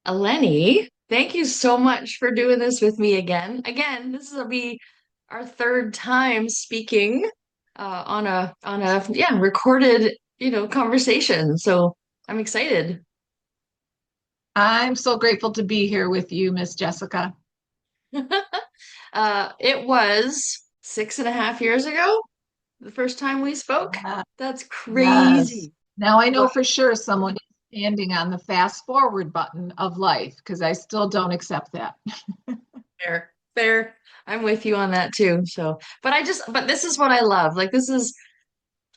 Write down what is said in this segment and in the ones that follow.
Eleni, thank you so much for doing this with me again. Again, this will be our third time speaking on a recorded, conversation. So I'm excited. I'm so grateful to be here with you, Miss Jessica. It was 6.5 years ago, the first time we spoke. Yeah, That's yes. crazy. Now I know Wow. for sure someone is standing on the fast forward button of life because I still don't accept that. Fair, fair. I'm with you on that too. But this is what I love.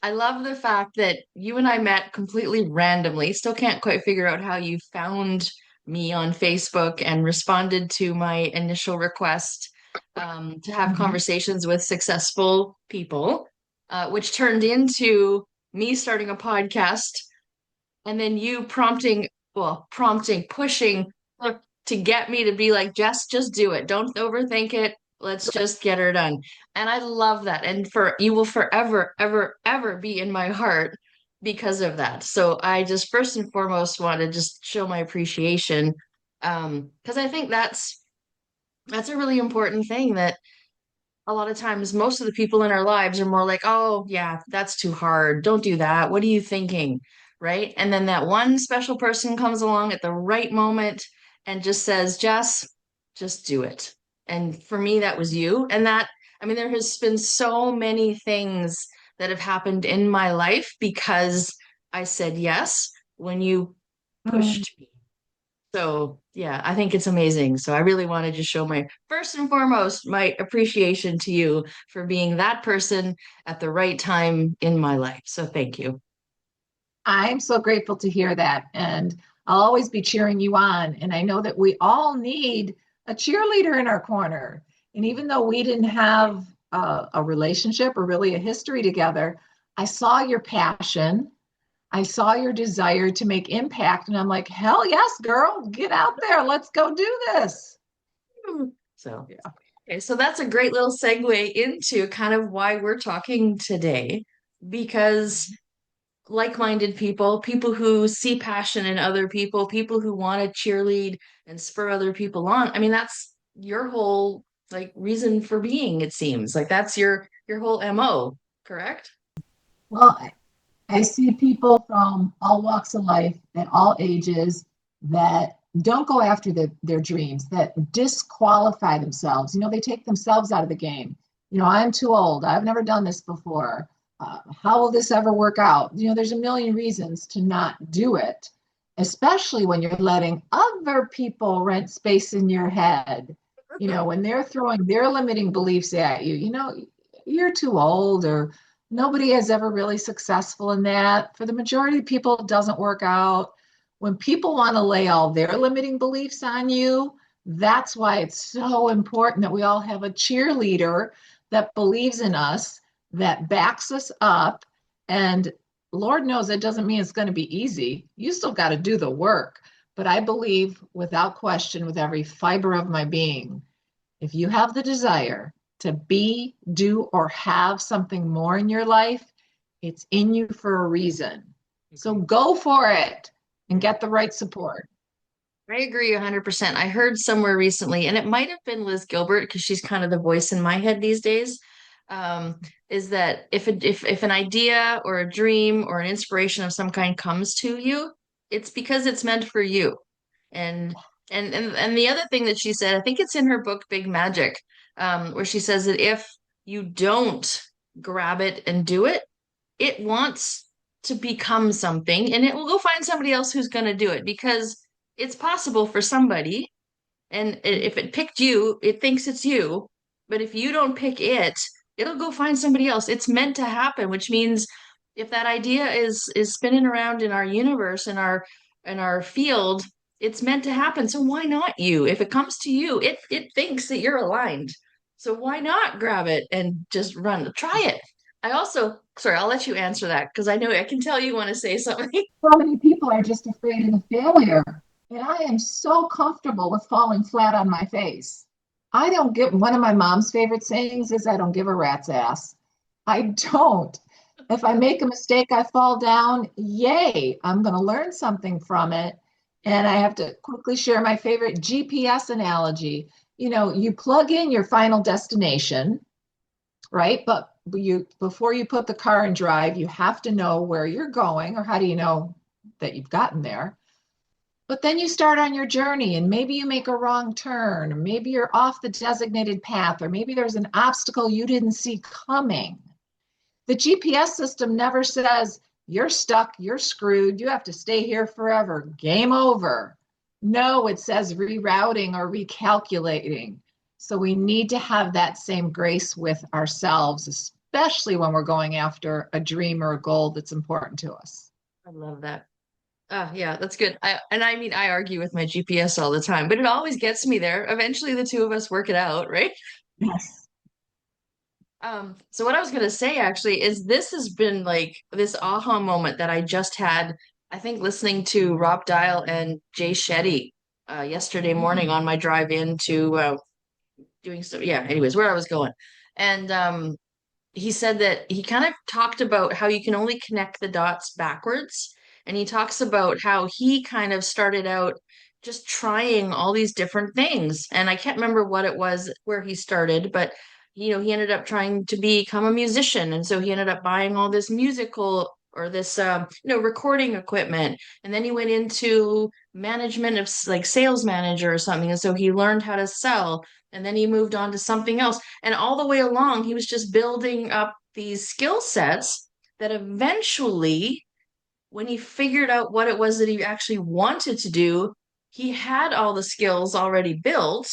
I love the fact that you and I met completely randomly. Still can't quite figure out how you found me on Facebook and responded to my initial request to have Mhm. conversations with successful people, which turned into me starting a podcast and then you pushing to get me to be like, Jess, just do it. Don't overthink it. Let's just get her done. And I love that. And for you will forever, ever, ever be in my heart because of that. So I just first and foremost want to just show my appreciation. Because I think that's a really important thing that a lot of times most of the people in our lives are more like, oh, yeah, that's too hard. Don't do that. What are you thinking? Right. And then that one special person comes along at the right moment and just says, Jess, just do it. And for me, that was you. I mean, there has been so many things that have happened in my life because I said yes when you Mm. pushed me. So, yeah, I think it's amazing. So, I really wanted to show my first and foremost my appreciation to you for being that person at the right time in my life. So, thank you. I'm so grateful to hear that. And I'll always be cheering you on. And I know that we all need a cheerleader in our corner. And even though we didn't have a relationship or really a history together, I saw your passion. I saw your desire to make impact, and I'm like, hell yes, girl, get out there. Let's go do this. So, Yeah. okay, so that's a great little segue into kind of why we're talking today, because like-minded people, people who see passion in other people, people who want to cheerlead and spur other people on. I mean, that's your whole like reason for being, it seems. Like that's your whole MO, correct? Well, I see people from all walks of life at all ages that don't go after their dreams, that disqualify themselves. They take themselves out of the game. I'm too old. I've never done this before. How will this ever work out? There's a million reasons to not do it, especially when you're letting other people rent space in your head. When they're throwing their limiting beliefs at you, you're too old, or nobody has ever really successful in that. For the majority of people, it doesn't work out. When people want to lay all their limiting beliefs on you, that's why it's so important that we all have a cheerleader that believes in us, that backs us up. And Lord knows it doesn't mean it's going to be easy. You still got to do the work. But I believe without question, with every fiber of my being, if you have the desire to be, do, or have something more in your life, it's in you for a reason. So Okay. go for it and Yeah. get the right support. I agree 100%. I heard somewhere recently, and it might have been Liz Gilbert because she's kind of the voice in my head these days. Um, is that if an idea or a dream or an inspiration of some kind comes to you, it's because it's meant for you. And and the other thing that she said, I think it's in her book Big Magic, where she says that if you don't grab it and do it, it wants to become something and it will go find somebody else who's going to do it because it's possible for somebody. And if it picked you, it thinks it's you. But if you don't pick it, it'll go find somebody else. It's meant to happen, which means if that idea is spinning around in our universe, in our field, it's meant to happen. So why not you? If it comes to you, it thinks that you're aligned. So why not grab it and just run? Try it. I also, sorry, I'll let you answer that because I know I can tell you want to say something. So many people are just afraid of the failure. And I am so comfortable with falling flat on my face. I don't give One of my mom's favorite sayings is I don't give a rat's ass. I don't. If I make a mistake, I fall down, yay, I'm going to learn something from it. And I have to quickly share my favorite GPS analogy. You plug in your final destination, right? But before you put the car in drive, you have to know where you're going, or how do you know that you've gotten there? But then you start on your journey and maybe you make a wrong turn, or maybe you're off the designated path, or maybe there's an obstacle you didn't see coming. The GPS system never says, you're stuck, you're screwed, you have to stay here forever, game over. No, it says rerouting or recalculating. So we need to have that same grace with ourselves, especially when we're going after a dream or a goal that's important to us. I love that. Yeah, that's good. I mean, I argue with my GPS all the time, but it always gets me there. Eventually, the two of us work it out, right? Yes. So what I was gonna say actually is this has been like this aha moment that I just had, I think listening to Rob Dial and Jay Shetty yesterday morning on my drive in to doing so yeah, anyways, where I was going. And he said that he kind of talked about how you can only connect the dots backwards. And he talks about how he kind of started out just trying all these different things. And I can't remember what it was where he started, but he ended up trying to become a musician. And so he ended up buying all this musical or this recording equipment. And then he went into management of like sales manager or something. And so he learned how to sell. And then he moved on to something else. And all the way along, he was just building up these skill sets that eventually, when he figured out what it was that he actually wanted to do, he had all the skills already built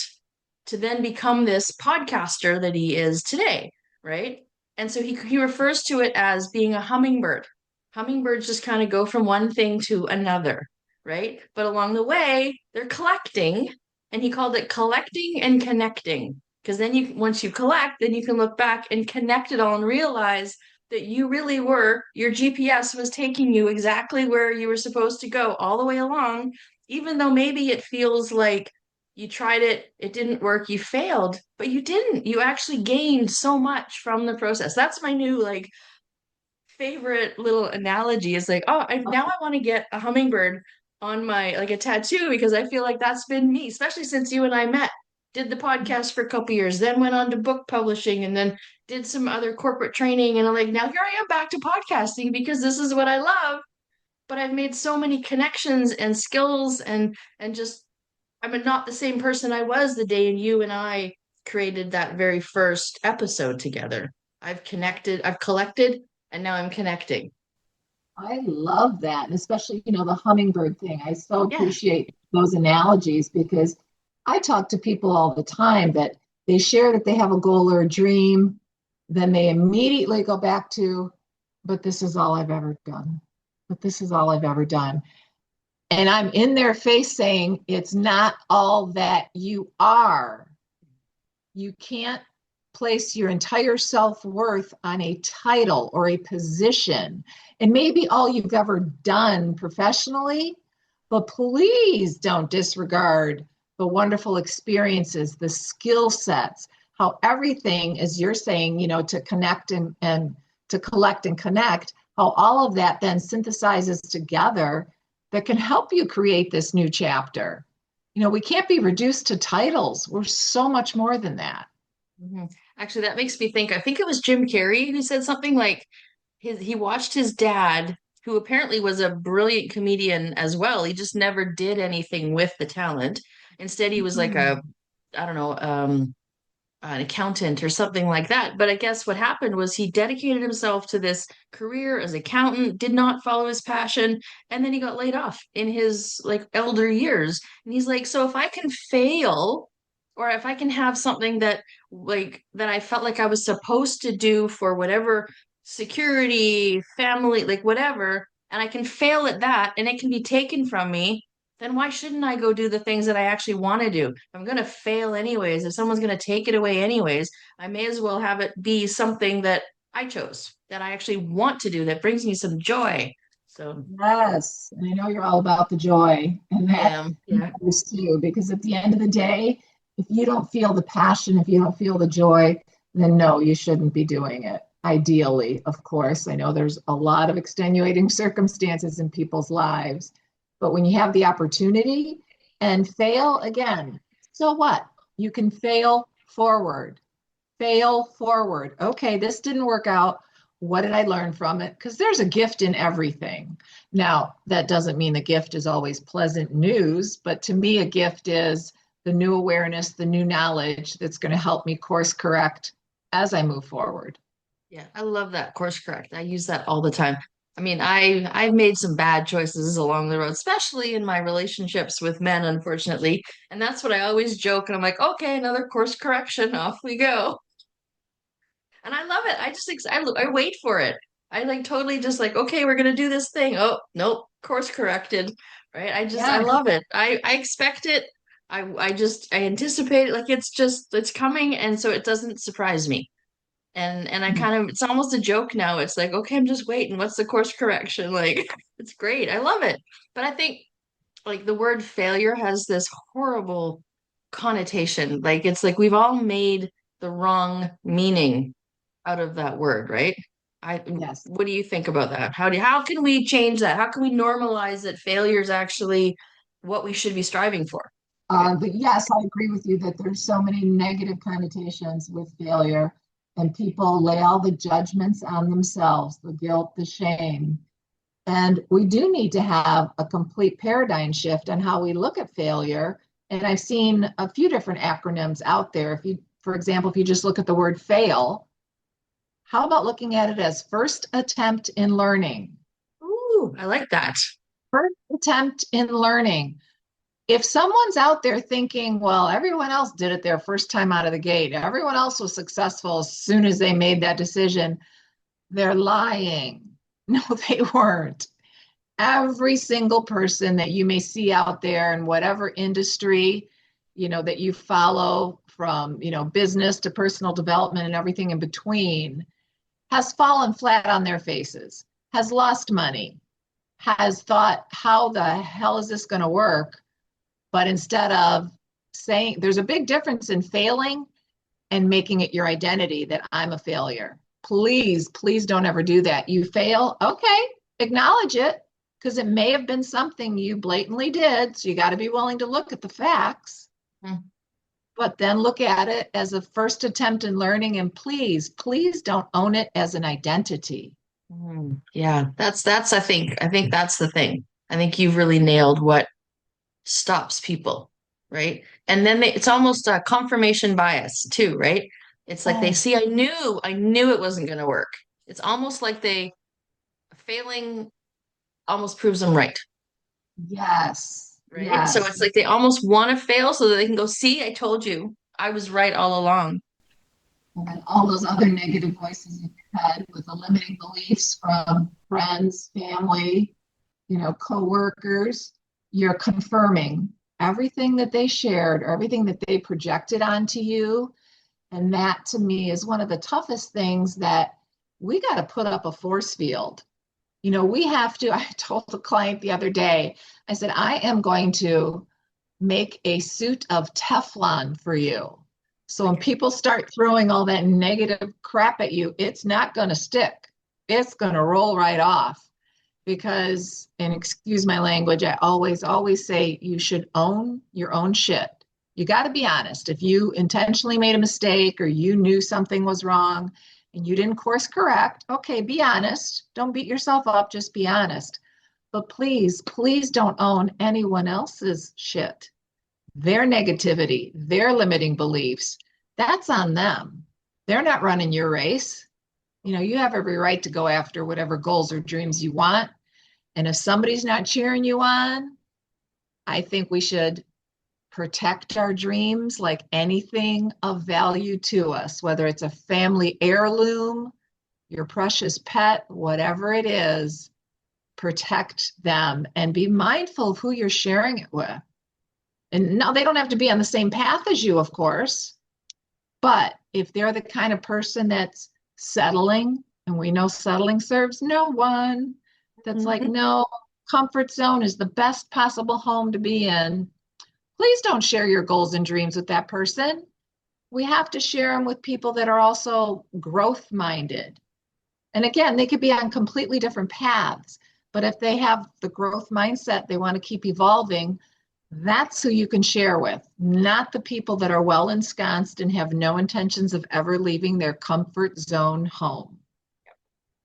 to then become this podcaster that he is today, right? And so he refers to it as being a hummingbird. Hummingbirds just kind of go from one thing to another, right? But along the way, they're collecting, and he called it collecting and connecting. Because then once you collect, then you can look back and connect it all and realize that you really were, your GPS was taking you exactly where you were supposed to go all the way along, even though maybe it feels like you tried it, it didn't work, you failed, but you didn't. You actually gained so much from the process. That's my new like favorite little analogy is like, oh, now I want to get a hummingbird on my like a tattoo because I feel like that's been me, especially since you and I met. Did the podcast for a couple years, then went on to book publishing, and then did some other corporate training. And I'm like, now here I am back to podcasting because this is what I love. But I've made so many connections and skills and just I'm not the same person I was the day you and I created that very first episode together. I've connected, I've collected, and now I'm connecting. I love that. And especially, the hummingbird thing. I so Yeah. appreciate those analogies because I talk to people all the time that they share that they have a goal or a dream, then they immediately go back to, but this is all I've ever done. But this is all I've ever done. And I'm in their face saying, it's not all that you are. You can't place your entire self-worth on a title or a position. And maybe all you've ever done professionally, but please don't disregard the wonderful experiences, the skill sets, how everything, as you're saying, to connect and to collect and connect, how all of that then synthesizes together that can help you create this new chapter. We can't be reduced to titles. We're so much more than that. hmm Actually, that makes me think. I think it was Jim Carrey who said something like he watched his dad, who apparently was a brilliant comedian as well. He just never did anything with the talent. Instead, he was like a, Mhm. I don't know, an accountant or something like that. But I guess what happened was he dedicated himself to this career as accountant, did not follow his passion, and then he got laid off in his like elder years. And he's like, so if I can fail or if I can have something that like that I felt like I was supposed to do for whatever security, family, like whatever, and I can fail at that and it can be taken from me, then why shouldn't I go do the things that I actually want to do? If I'm going to fail anyways, if someone's going to take it away anyways, I may as well have it be something that I chose, that I actually want to do, that brings me some joy. So Yes, and I know you're all about the joy, and I that am. Yeah. matters too, because at the end of the day, if you don't feel the passion, if you don't feel the joy, then no, you shouldn't be doing it. Ideally, of course. I know there's a lot of extenuating circumstances in people's lives, But when you have the opportunity and fail again, so what? You can fail forward, fail forward. Okay, this didn't work out. What did I learn from it? Because there's a gift in everything. Now, that doesn't mean the gift is always pleasant news, but to me, a gift is the new awareness, the new knowledge that's going to help me course correct as I move forward. Yeah, I love that course correct. I use that all the time. I mean, I've made some bad choices along the road, especially in my relationships with men, unfortunately. And that's what I always joke. And I'm like, okay, another course correction, off we go. And I love it. I just I wait for it. I like totally just like, okay, we're gonna do this thing. Oh, nope, course corrected. Right? I Yeah. love it. I expect it. I anticipate it. Like it's coming, and so it doesn't surprise me. And I kind of it's almost a joke now. It's like, okay, I'm just waiting. What's the course correction? Like, it's great. I love it. But I think like the word failure has this horrible connotation. Like it's like we've all made the wrong meaning out of that word, right? I Yes. what do you think about that? How can we change that? How can we normalize that failure is actually what we should be striving for? Okay. But yes, I agree with you that there's so many negative connotations with failure, and people lay all the judgments on themselves, the guilt, the shame. And we do need to have a complete paradigm shift on how we look at failure. And I've seen a few different acronyms out there. If you, for example, if you just look at the word fail, how about looking at it as first attempt in learning? Ooh, I like that. First attempt in learning. If someone's out there thinking, well, everyone else did it their first time out of the gate, everyone else was successful as soon as they made that decision, they're lying. No, they weren't. Every single person that you may see out there in whatever industry, that you follow from, business to personal development and everything in between, has fallen flat on their faces, has lost money, has thought, how the hell is this going to work? But instead of saying, there's a big difference in failing and making it your identity that I'm a failure. Please, please don't ever do that. You fail, okay, acknowledge it, because it may have been something you blatantly did. So you got to be willing to look at the facts, Mm, but then look at it as a first attempt in learning. And please, please don't own it as an identity. yeah, that's I think that's the thing. I think you've really nailed what stops people, right? And then it's almost a confirmation bias too, right? It's like they Oh, see, I knew it wasn't going to work. It's almost like they failing almost proves them right, yes, right? So yes. it's like they almost want to fail so that they can go, see, I told you, I was right all along. And all those other negative voices in your head with the limiting beliefs from friends, family, coworkers, you're confirming everything that they shared, or everything that they projected onto you. And that to me is one of the toughest things, that we got to put up a force field. We have to, I told a client the other day, I said, I am going to make a suit of Teflon for you. So when Okay. people start throwing all that negative crap at you, it's not going to stick. It's going to roll right off. Because, and excuse my language, I always say you should own your own shit. You got to be honest. If you intentionally made a mistake, or you knew something was wrong and you didn't course correct, okay, be honest. Don't beat yourself up, just be honest. But please, please don't own anyone else's shit, their negativity, their limiting beliefs. That's on them. They're not running your race. You have every right to go after whatever goals or dreams you want. And if somebody's not cheering you on, I think we should protect our dreams like anything of value to us, whether it's a family heirloom, your precious pet, whatever it is, protect them and be mindful of who you're sharing it with. And no, they don't have to be on the same path as you, of course, but if they're the kind of person that's settling, and we know settling serves no one, that's like, Mhm. no, comfort zone is the best possible home to be in. Please don't share your goals and dreams with that person. We have to share them with people that are also growth minded. And again, they could be on completely different paths, But if they have the growth mindset, they want to keep evolving, that's who you can share with, not the people that are well ensconced and have no intentions of ever leaving their comfort zone home.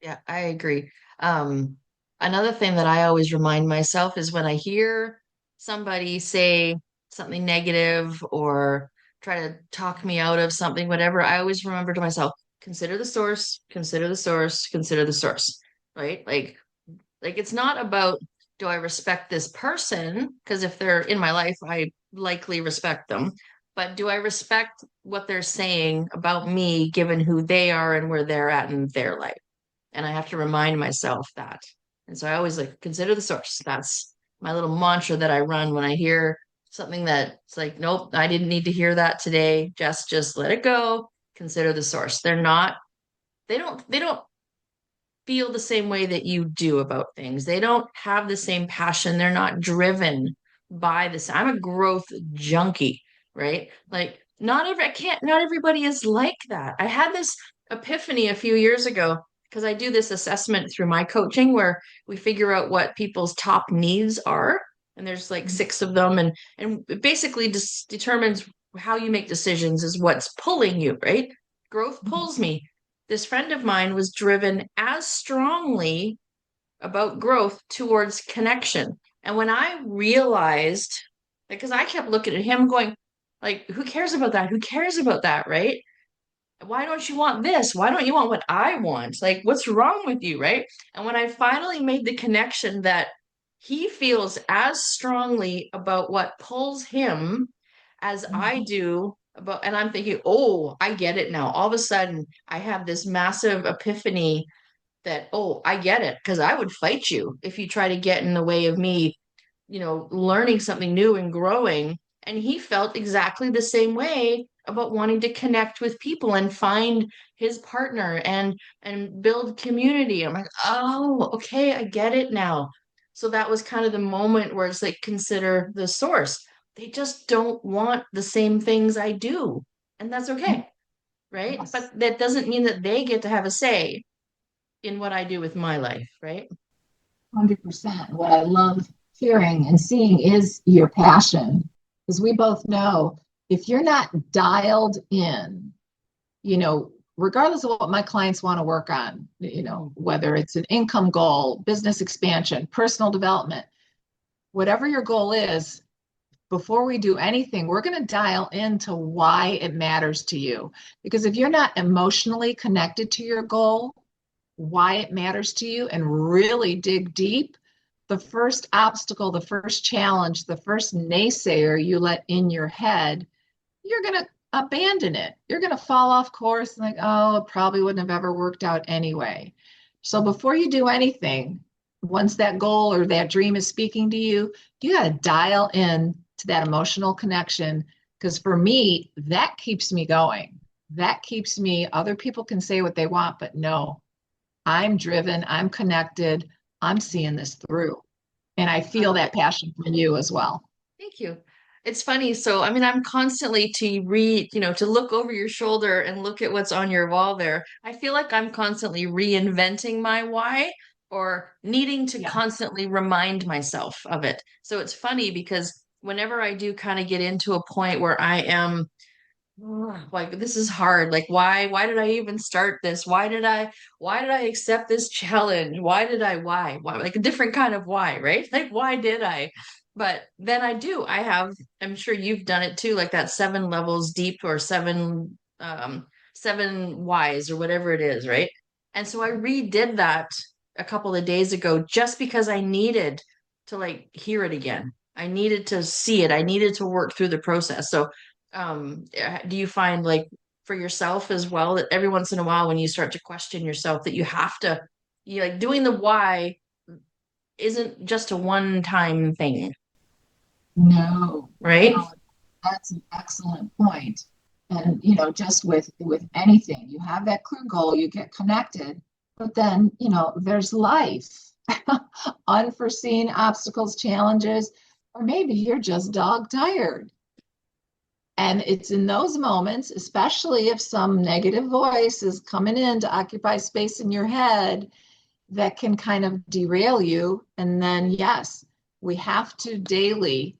Yeah, I agree. Um, Another thing that I always remind myself is when I hear somebody say something negative or try to talk me out of something, whatever, I always remember to myself, consider the source, consider the source, consider the source, right? Like it's not about do I respect this person? Because if they're in my life, I likely respect them. But do I respect what they're saying about me, given who they are and where they're at in their life? And I have to remind myself that. And so I always like consider the source. That's my little mantra that I run when I hear something that's like, nope, I didn't need to hear that today. Just let it go. Consider the source. They don't feel the same way that you do about things. They don't have the same passion. They're not driven by this. I'm a growth junkie, right? Like not everybody is like that. I had this epiphany a few years ago because I do this assessment through my coaching where we figure out what people's top needs are. And there's like six of them, and it basically just determines how you make decisions is what's pulling you, right? Growth pulls me. This friend of mine was driven as strongly about growth towards connection. And when I realized, because I kept looking at him going, like, who cares about that? Who cares about that, right? Why don't you want this? Why don't you want what I want? Like, what's wrong with you, right? And when I finally made the connection that he feels as strongly about what pulls him as I Mhm. do about, and I'm thinking, oh, I get it now. All of a sudden, I have this massive epiphany that, oh, I get it, because I would fight you if you try to get in the way of me, learning something new and growing. And he felt exactly the same way about wanting to connect with people and find his partner and build community. I'm like, oh, okay, I get it now. So that was kind of the moment where it's like, consider the source. They just don't want the same things I do. And that's okay, right? Yes, But that doesn't mean that they get to have a say in what I do with my life, right? 100%. What I love hearing and seeing is your passion. Because we both know if you're not dialed in, regardless of what my clients want to work on, Mhm. whether it's an income goal, business expansion, personal development, whatever your goal is, before we do anything, we're going to dial into why it matters to you. Because if you're not emotionally connected to your goal, why it matters to you, and really dig deep, the first obstacle, the first challenge, the first naysayer you let in your head, you're going to abandon it. You're going to fall off course and like, oh, it probably wouldn't have ever worked out anyway. So before you do anything, once that goal or that dream is speaking to you, you got to dial in to that emotional connection. Because for me, that keeps me going. That keeps me, other people can say what they want, but no, I'm driven, I'm connected, I'm seeing this through. And I I feel love that it. passion from you as well. Thank you. It's funny. So, I mean, I'm constantly to read, to look over your shoulder and look at what's on your wall there. I feel like I'm constantly reinventing my why or needing to Yeah. constantly remind myself of it. So it's funny because whenever I do kind of get into a point where I am like this is hard, like why did I even start this, why did I accept this challenge, why like a different kind of why, right? Like why did I, but then I have, I'm sure you've done it too, like that 7 levels deep or seven whys or whatever it is, right? And so I redid that a couple of days ago just because I needed to like hear it again. I needed to see it. I needed to work through the process. So do you find like for yourself as well that every once in a while when you start to question yourself that you have to, you like doing the why isn't just a one-time thing, No, right? no, that's an excellent point. And just with anything, you have that clear goal, you get connected, but then there's life, unforeseen obstacles, challenges, or maybe you're just dog tired. And it's in those moments, especially if some negative voice is coming in to occupy space in your head, that can kind of derail you. And then, yes, we have to daily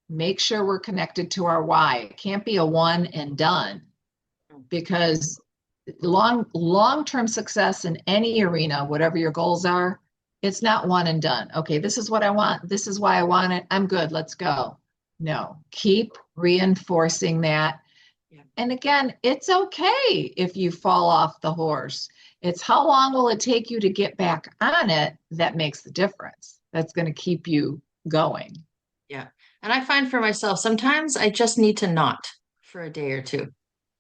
make sure we're connected to our why. It can't be a one and done, because long-term success in any arena, whatever your goals are, it's not one and done. Okay, this is what I want. This is why I want it. I'm good. Let's go. No, keep reinforcing that. Yeah. And again, it's okay if you fall off the horse. It's how long will it take you to get back on it that makes the difference. That's going to keep you going. Yeah. And I find for myself, sometimes I just need to not for a day or two,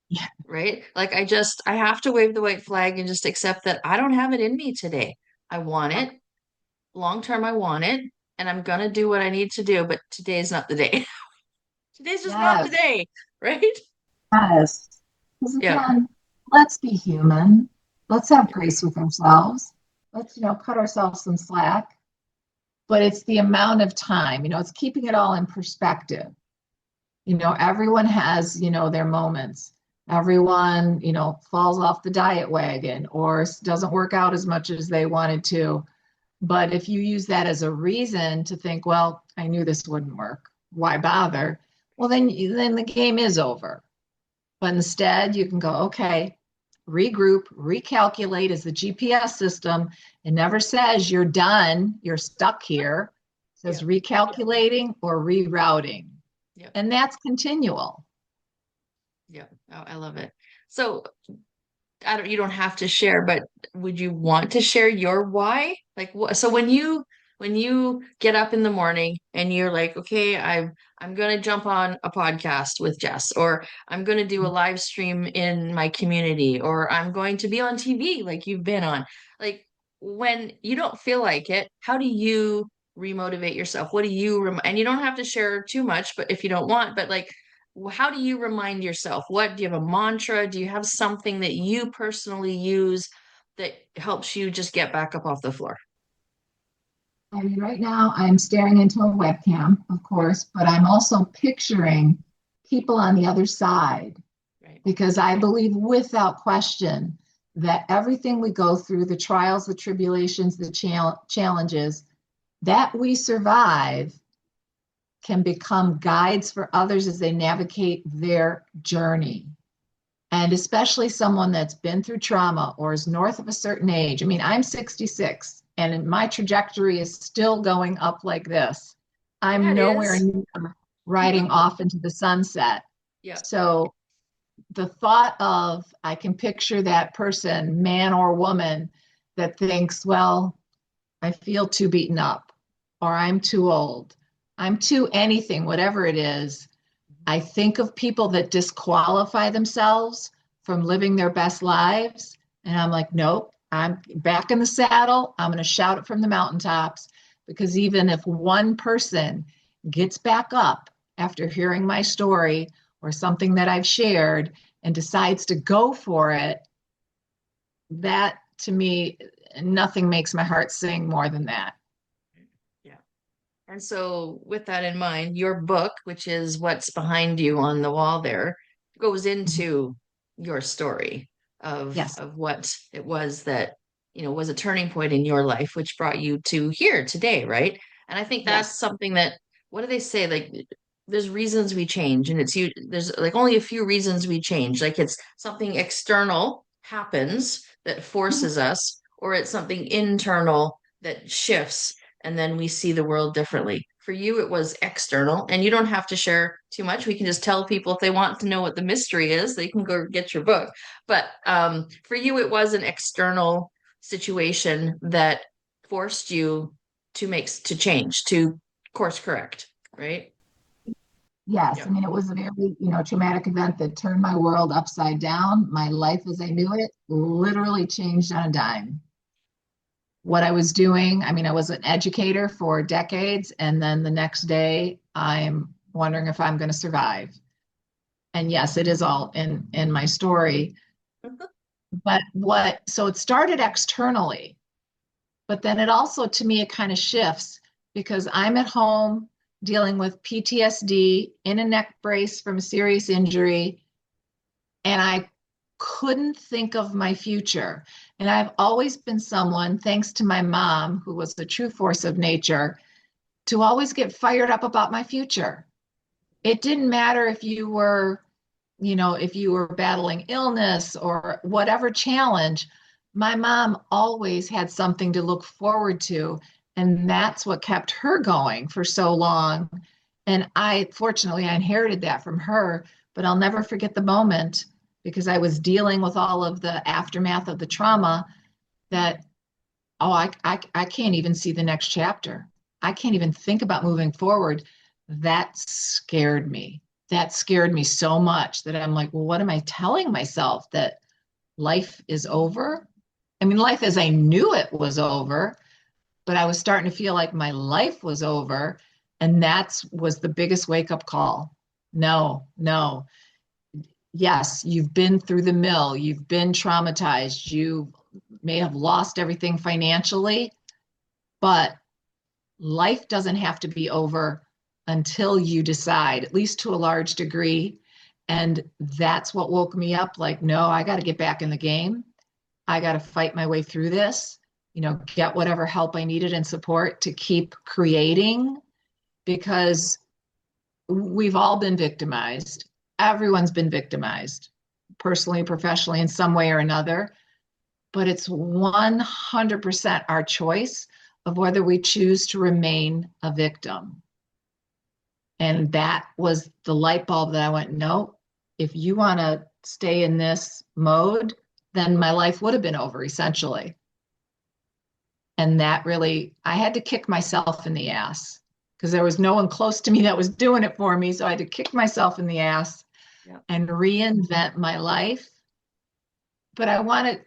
Yeah. right? Like I have to wave the white flag and just accept that I don't have it in me today. I want Yep. it. Long term, I want it. And I'm gonna do what I need to do, but today's not the day. Today's just not the Yes. day, right? Yes. Because Yeah. again, let's be human. Let's have Yeah. grace with ourselves. Let's, cut ourselves some slack. But it's the amount of time, it's keeping it all in perspective. Everyone has, their moments. Everyone, falls off the diet wagon or doesn't work out as much as they wanted to. But if you use that as a reason to think, well, I knew this wouldn't work, why bother? Well, then the game is over. But instead, you can go, okay, regroup, recalculate as the GPS system. It never says you're done, you're stuck here. It says Yeah. recalculating or rerouting. Yeah. And that's continual. Yeah. Oh, I love it. So you don't have to share, but would you want to share your why? Like what, so when you get up in the morning and you're like, okay, I'm gonna jump on a podcast with Jess, or I'm gonna do a live stream in my community, or I'm going to be on TV like you've been on. Like when you don't feel like it, how do you remotivate yourself? What do you and you don't have to share too much, but if you don't want, but like how do you remind yourself? What do you have a mantra? Do you have something that you personally use that helps you just get back up off the floor? I mean, right now I'm staring into a webcam, of course, but I'm also picturing people on the other side, Right. because I believe without question that everything we go through, the trials, the tribulations, the challenges that we survive, can become guides for others as they navigate their journey. And especially someone that's been through trauma or is north of a certain age. I mean, I'm 66 and my trajectory is still going up like this. Yeah, I'm it nowhere is. near riding off into the sunset. Yeah. So the thought of, I can picture that person, man or woman, that thinks, well, I feel too beaten up, or I'm too old, I'm too anything, whatever it is. I think of people that disqualify themselves from living their best lives. And I'm like, nope, I'm back in the saddle. I'm going to shout it from the mountaintops, because even if one person gets back up after hearing my story or something that I've shared and decides to go for it, that to me, nothing makes my heart sing more than that. Yeah. And so, with that in mind, your book, which is what's behind you on the wall there, goes into your story Yes, of what it was that, was a turning point in your life, which brought you to here today, right? And I think yes. that's something that, what do they say? Like, there's reasons we change, and it's you, there's like only a few reasons we change. Like, it's something external happens that forces us, or it's something internal that shifts and then we see the world differently. For you, it was external, and you don't have to share too much. We can just tell people if they want to know what the mystery is, they can go get your book. But for you, it was an external situation that forced you to change, to course correct, right? Yes, I Yeah. mean, it was a very, traumatic event that turned my world upside down. My life as I knew it literally changed on a dime. What I was doing, I mean, I was an educator for decades, and then the next day, I'm wondering if I'm going to survive. And yes, it is all in my story. But so it started externally, but then it also, to me, it kind of shifts, because I'm at home dealing with PTSD, in a neck brace from a serious injury, and I couldn't think of my future. And I've always been someone, thanks to my mom, who was the true force of nature, to always get fired up about my future. It didn't matter if you were, if you were battling illness or whatever challenge, my mom always had something to look forward to. And that's what kept her going for so long. And fortunately, I inherited that from her, but I'll never forget the moment because I was dealing with all of the aftermath of the trauma that, oh, I can't even see the next chapter. I can't even think about moving forward. That scared me. That scared me so much that I'm like, well, what am I telling myself? That life is over? I mean, life as I knew it was over, but I was starting to feel like my life was over. And that was the biggest wake up call. No, no. Yes, you've been through the mill, you've been traumatized, you may have lost everything financially, but life doesn't have to be over until you decide, at least to a large degree. And that's what woke me up like, no, I got to get back in the game. I got to fight my way through this, get whatever help I needed and support to keep creating because we've all been victimized. Everyone's been victimized, personally, professionally, in some way or another. But it's 100% our choice of whether we choose to remain a victim. And that was the light bulb that I went, no, if you want to stay in this mode, then my life would have been over essentially. And that really, I had to kick myself in the ass because there was no one close to me that was doing it for me. So I had to kick myself in the ass and reinvent my life. But I want to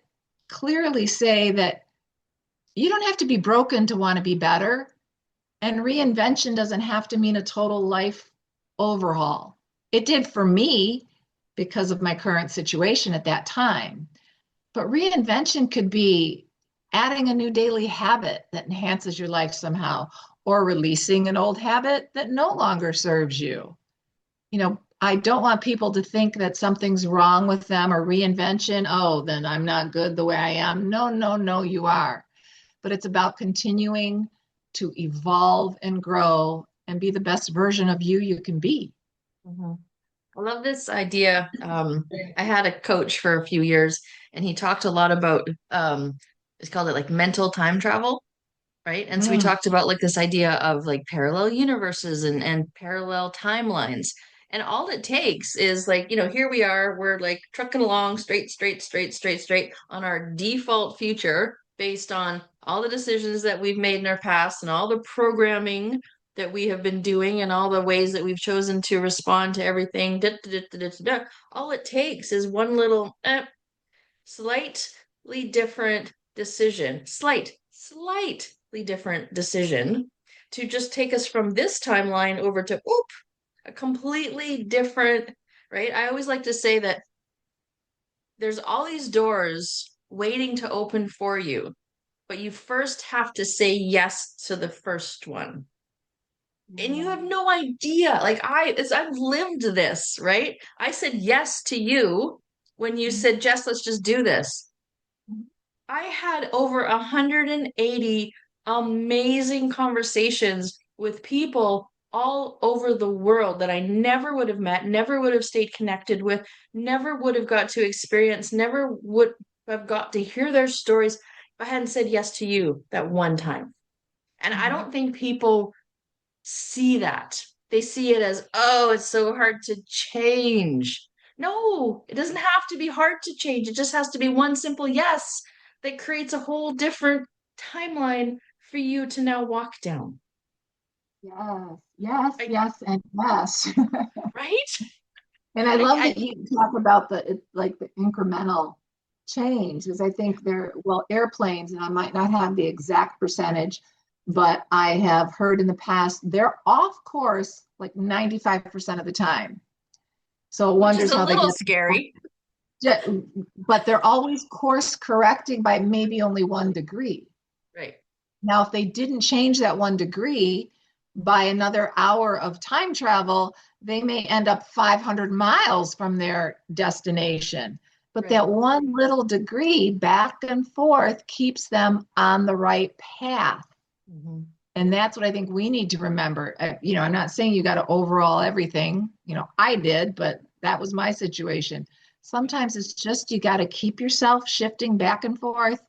clearly say that you don't have to be broken to want to be better. And reinvention doesn't have to mean a total life overhaul. It did for me because of my current situation at that time. But reinvention could be adding a new daily habit that enhances your life somehow, or releasing an old habit that no longer serves you. I don't want people to think that something's wrong with them or reinvention. Oh, then I'm not good the way I am. No, no, no, you are. But it's about continuing to evolve and grow and be the best version of you can be. Mm-hmm. I love this idea. I had a coach for a few years, and he talked a lot about it's called it like mental time travel, right? And so we Mm, talked about like this idea of like parallel universes and parallel timelines. And all it takes is like, here we are, we're like trucking along straight, straight, straight, straight, straight on our default future based on all the decisions that we've made in our past and all the programming that we have been doing and all the ways that we've chosen to respond to everything. Da, da, da, da, da, da. All it takes is one little slightly different decision, slightly different decision to just take us from this timeline over to a completely different, right? I always like to say that there's all these doors waiting to open for you, but you first have to say yes to the first one. And you yeah. have no idea. Like I've lived this, right? I said yes to you when you said, Jess, let's just do this. I had over 180 amazing conversations with people all over the world that I never would have met, never would have stayed connected with, never would have got to experience, never would have got to hear their stories if I hadn't said yes to you that one time. And I Mhm. don't think people see that. They see it as, oh, it's so hard to change. No, it doesn't have to be hard to change. It just has to be one simple yes that creates a whole different timeline for you to now walk down. Yes, yes, I, yes, and yes. right? And I love that I you talk about like the incremental change, because I think airplanes, and I might not have the exact percentage, but I have heard in the past they're off course like 95% of the time. So it which is wonders a how they little get, scary, but they're always course correcting by maybe only 1 degree. right? Now, if they didn't change that 1 degree by another hour of time travel, they may end up 500 miles from their destination. But Right. that one little degree back and forth keeps them on the right path. Hmm. And that's what I think we need to remember. I'm not saying you got to overhaul everything. I did, but that was my situation. Sometimes it's just you got to keep yourself shifting back and forth,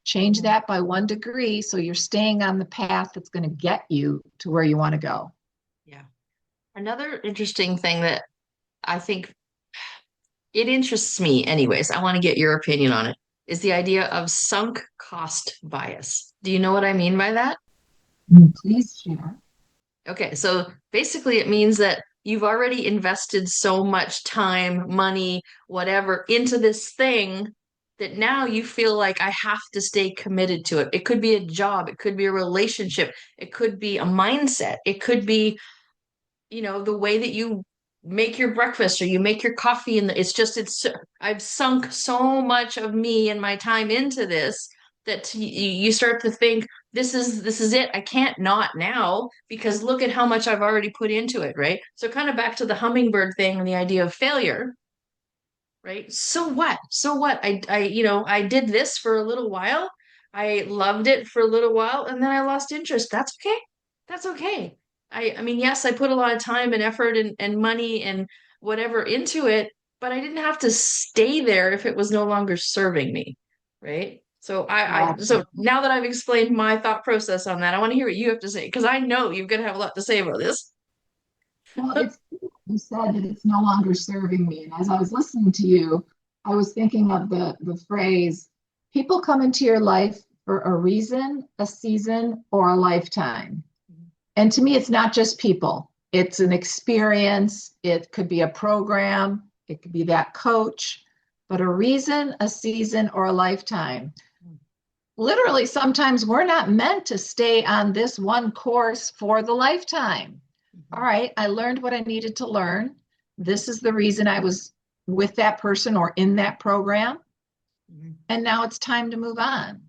change Hmm. that by 1 degree so you're staying on the path that's going to get you to where you want to go. Yeah. Another interesting thing that I think it interests me, anyways, I want to get your opinion on it, is the idea of sunk cost bias. Do you know what I mean by that? Please share. Okay, so basically it means that you've already invested so much time, money, whatever into this thing that now you feel like I have to stay committed to it. It could be a job, it could be a relationship, it could be a mindset, it could be, the way that you make your breakfast or you make your coffee, and it's I've sunk so much of me and my time into this that you start to think this is it. I can't not now because look at how much I've already put into it, right? So kind of back to the hummingbird thing and the idea of failure, right? So what? So what? I did this for a little while. I loved it for a little while, and then I lost interest. That's okay. That's okay. I mean, yes, I put a lot of time and effort and money and whatever into it, but I didn't have to stay there if it was no longer serving me, right? So so Gotcha. now that I've explained my thought process on that, I want to hear what you have to say because I know you're going to have a lot to say about this. Well, it's you said that it's no longer serving me. And as I was listening to you, I was thinking of the phrase, people come into your life for a reason, a season, or a lifetime. And to me, it's not just people. It's an experience. It could be a program. It could be that coach, but a reason, a season, or a lifetime. Literally, sometimes we're not meant to stay on this one course for the lifetime. All Mhm. right, I learned what I needed to learn. This is the reason I was with that person or in that program. Mhm. And now it's time to move on.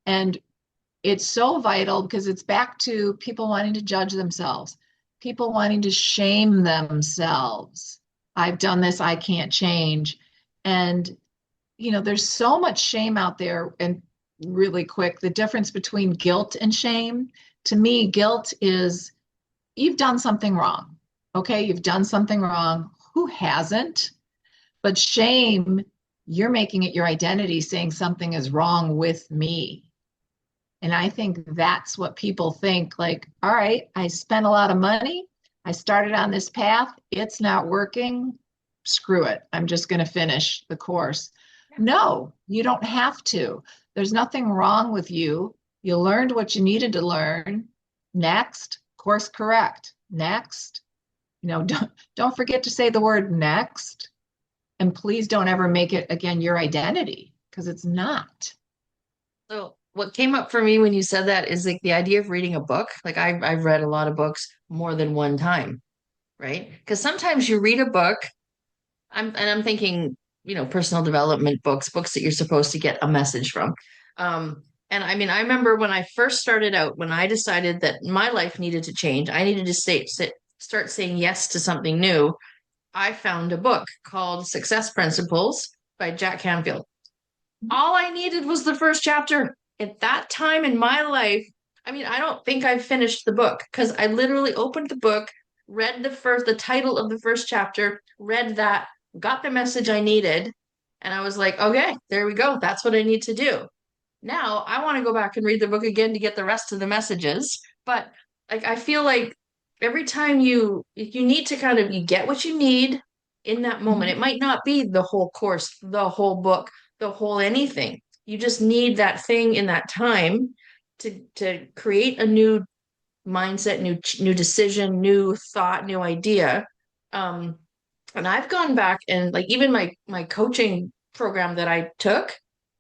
And it's so vital because it's back to people wanting to judge themselves, people wanting to shame themselves. I've done this, I can't change. And, there's so much shame out there. And really quick, the difference between guilt and shame, to me, guilt is you've done something wrong. Okay, you've done something wrong. Who hasn't? But shame, you're making it your identity, saying something is wrong with me. And I think that's what people think like, all right, I spent a lot of money. I started on this path. It's not working. Screw it. I'm just going to finish the course. No, you don't have to. There's nothing wrong with you. You learned what you needed to learn. Next, course correct. Next, don't forget to say the word next. And please don't ever make it again your identity because it's not. So what came up for me when you said that is like the idea of reading a book. Like I've read a lot of books more than one time, right? Because sometimes you read a book, I'm thinking, personal development books, books that you're supposed to get a message from. And I mean, I remember when I first started out, when I decided that my life needed to change, I needed to start saying yes to something new. I found a book called Success Principles by Jack Canfield. All I needed was the first chapter. At that time in my life, I mean, I don't think I've finished the book because I literally opened the book, read the title of the first chapter, read that, got the message I needed, and I was like, okay, there we go. That's what I need to do. Now I want to go back and read the book again to get the rest of the messages. But like I feel like every time you need to kind of you get what you need in that moment. It might not be the whole course, the whole book, the whole anything. You just need that thing in that time to create a new mindset, new decision, new thought, new idea. Um, and I've gone back and like even my coaching program that I took,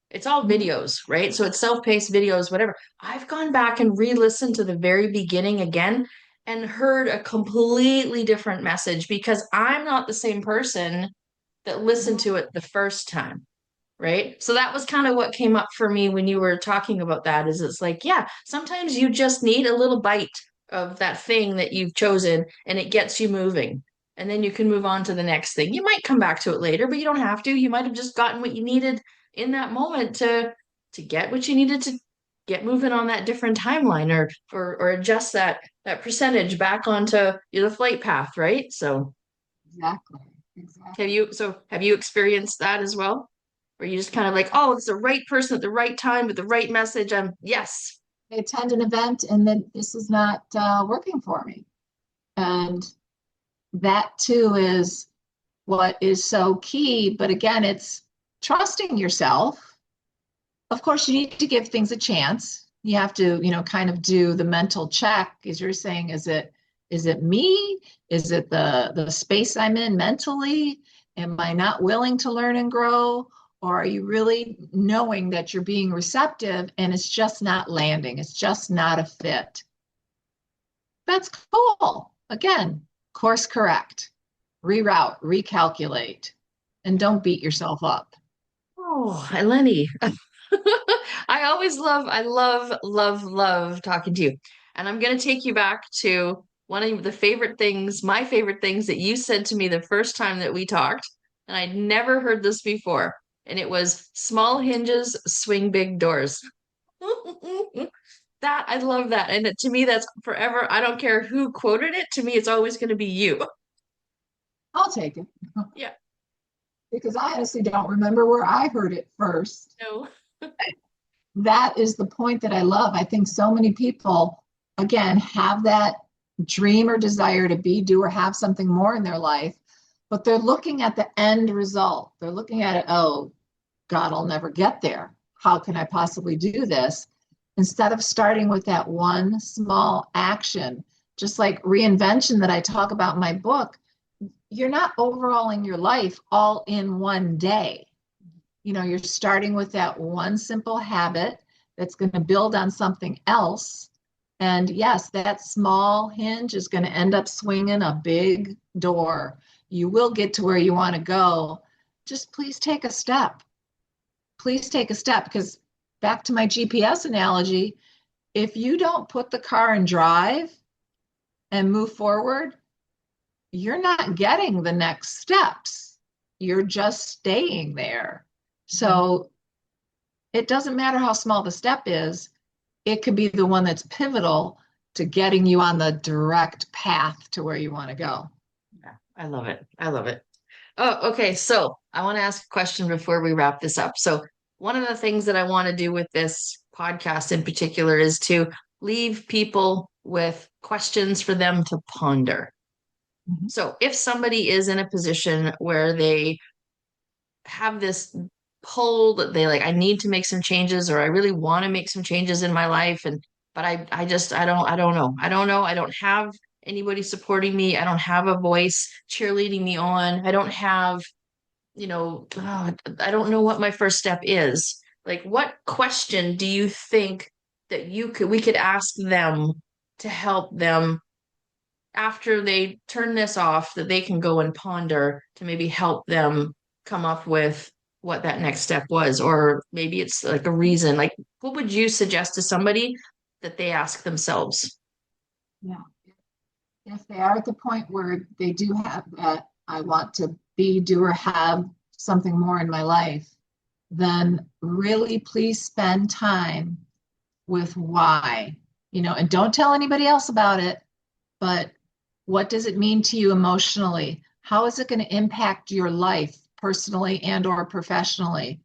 it's all videos, right? So it's self-paced videos, whatever. I've gone back and re-listened to the very beginning again and heard a completely different message because I'm not the same person that listened to it the first time, right? So that was kind of what came up for me when you were talking about that is it's like, yeah, sometimes you just need a little bite of that thing that you've chosen and it gets you moving. and then you can move on to the next thing. You might come back to it later, but you don't have to. You might have just gotten what you needed in that moment to get what you needed to get moving on that different timeline, or adjust that percentage back onto the flight path, right? So Exactly. Exactly. have you experienced that as well? Where you just kind of like, oh, it's the right person at the right time with the right message. Yes. I attend an event and then this is not working for me. And that too is what is so key. But again, it's trusting yourself. Of course, you need to give things a chance. You have to, kind of do the mental check, as you're saying, is it me? Is it the space I'm in mentally? Am I not willing to learn and grow? Or are you really knowing that you're being receptive and it's just not landing? It's just not a fit. That's cool. Again, course correct, reroute, recalculate, and don't beat yourself up. Oh, Eleni. I love talking to you. And I'm going to take you back to one of the favorite things, my favorite things that you said to me the first time that we talked. And I'd never heard this before. And it was small hinges swing big doors. That I love that. And to me, that's forever. I don't care who quoted it. To me, it's always going to be you. I'll take it Yeah. because I honestly don't remember where I heard it first. No. That is the point that I love. I think so many people, again, have that dream or desire to be, do, or have something more in their life, but they're looking at the end result. They're looking at it, oh, God, I'll never get there. How can I possibly do this? Instead of starting with that one small action, just like reinvention that I talk about in my book, you're not overhauling your life all in one day. You're starting with that one simple habit that's going to build on something else. And yes, that small hinge is going to end up swinging a big door. You will get to where you want to go. Just please take a step. Please take a step because back to my GPS analogy, if you don't put the car in drive and move forward, you're not getting the next steps. You're just staying there. So it doesn't matter how small the step is, it could be the one that's pivotal to getting you on the direct path to where you want to go. Yeah, I love it. I love it. Oh, okay. So I want to ask a question before we wrap this up. So, one of the things that I want to do with this podcast in particular is to leave people with questions for them to ponder. Mhm. So, if somebody is in a position where they have this pull that they like, I need to make some changes, or I really want to make some changes in my life, but I just, I don't know. I don't know. I don't have anybody supporting me. I don't have a voice cheerleading me on. I don't have I don't know what my first step is. Like, what question do you think that we could ask them to help them after they turn this off, that they can go and ponder to maybe help them come up with what that next step was, or maybe it's like a reason. Like, what would you suggest to somebody that they ask themselves? Yeah. If they are at the point where they do have that, I want to be, do, or have something more in my life, then really please spend time with why, and don't tell anybody else about it, but what does it mean to you emotionally? How is it going to impact your life personally and or professionally?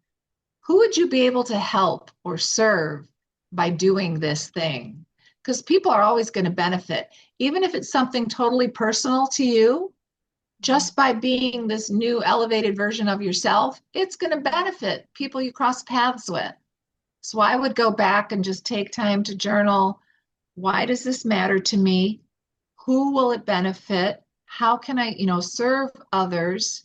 Who would you be able to help or serve by doing this thing? Because people are always going to benefit, even if it's something totally personal to you, just by being this new elevated version of yourself, it's going to benefit people you cross paths with. So I would go back and just take time to journal. Why does this matter to me? Who will it benefit? How can I, serve others?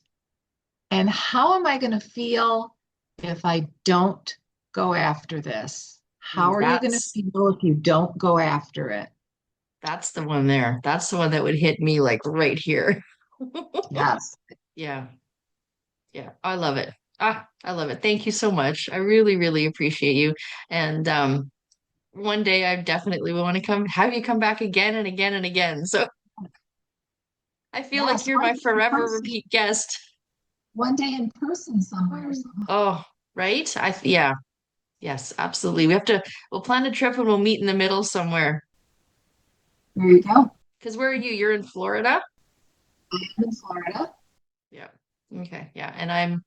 And how am I going to feel if I don't go after this? How are you going to That's feel if you don't go after it? that's the one there. That's the one that would hit me like right here. Yes. Yeah. Yeah, I love it. I love it. Thank you so much. I really, really appreciate you. And one day I definitely want to come have you come back again and again and again. So I feel like Yes, you're one my day in forever person. repeat guest. One day in person somewhere. So Oh, right? Yeah, yes, absolutely. We'll plan a trip and we'll meet in the middle somewhere. there you go. Because where are you? You're in Florida? I'm in Florida, Yeah. Okay. Yeah. And I'm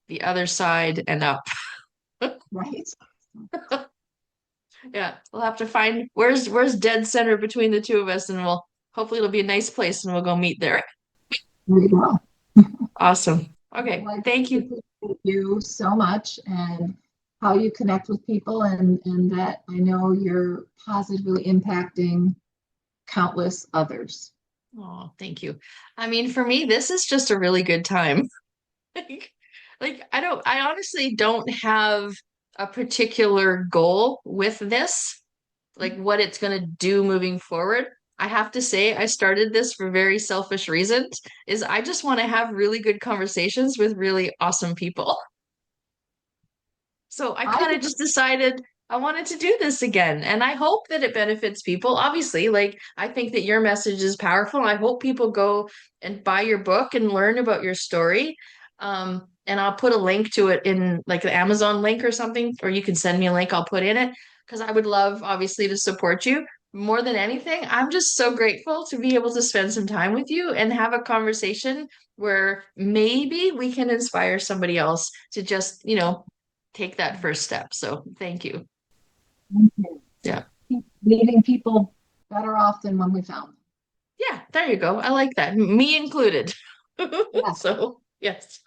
the other side and up. right? Yeah. We'll have to find where's dead center between the two of us, and we'll hopefully it'll be a nice place and we'll go meet there. There you go. Awesome. Okay. Well, I Thank you. appreciate you so much and how you connect with people and that I know you're positively impacting countless others. Oh, thank you. I mean, for me, this is just a really good time. Like, I honestly don't have a particular goal with this, like what it's going to do moving forward. I have to say, I started this for very selfish reasons, is I just want to have really good conversations with really awesome people. So I I kind of just decided I wanted to do this again. And I hope that it benefits people. Obviously, like I think that your message is powerful. I hope people go and buy your book and learn about your story. And I'll put a link to it in like the Amazon link or something, or you can send me a link, I'll put in it because I would love, obviously, to support you. More than anything, I'm just so grateful to be able to spend some time with you and have a conversation where maybe we can inspire somebody else to just, take that first step. So thank you. thank you. Yeah. Keep leaving people better off than when we found them. Yeah, there you go. I like that. Me included. Yes. So, yes.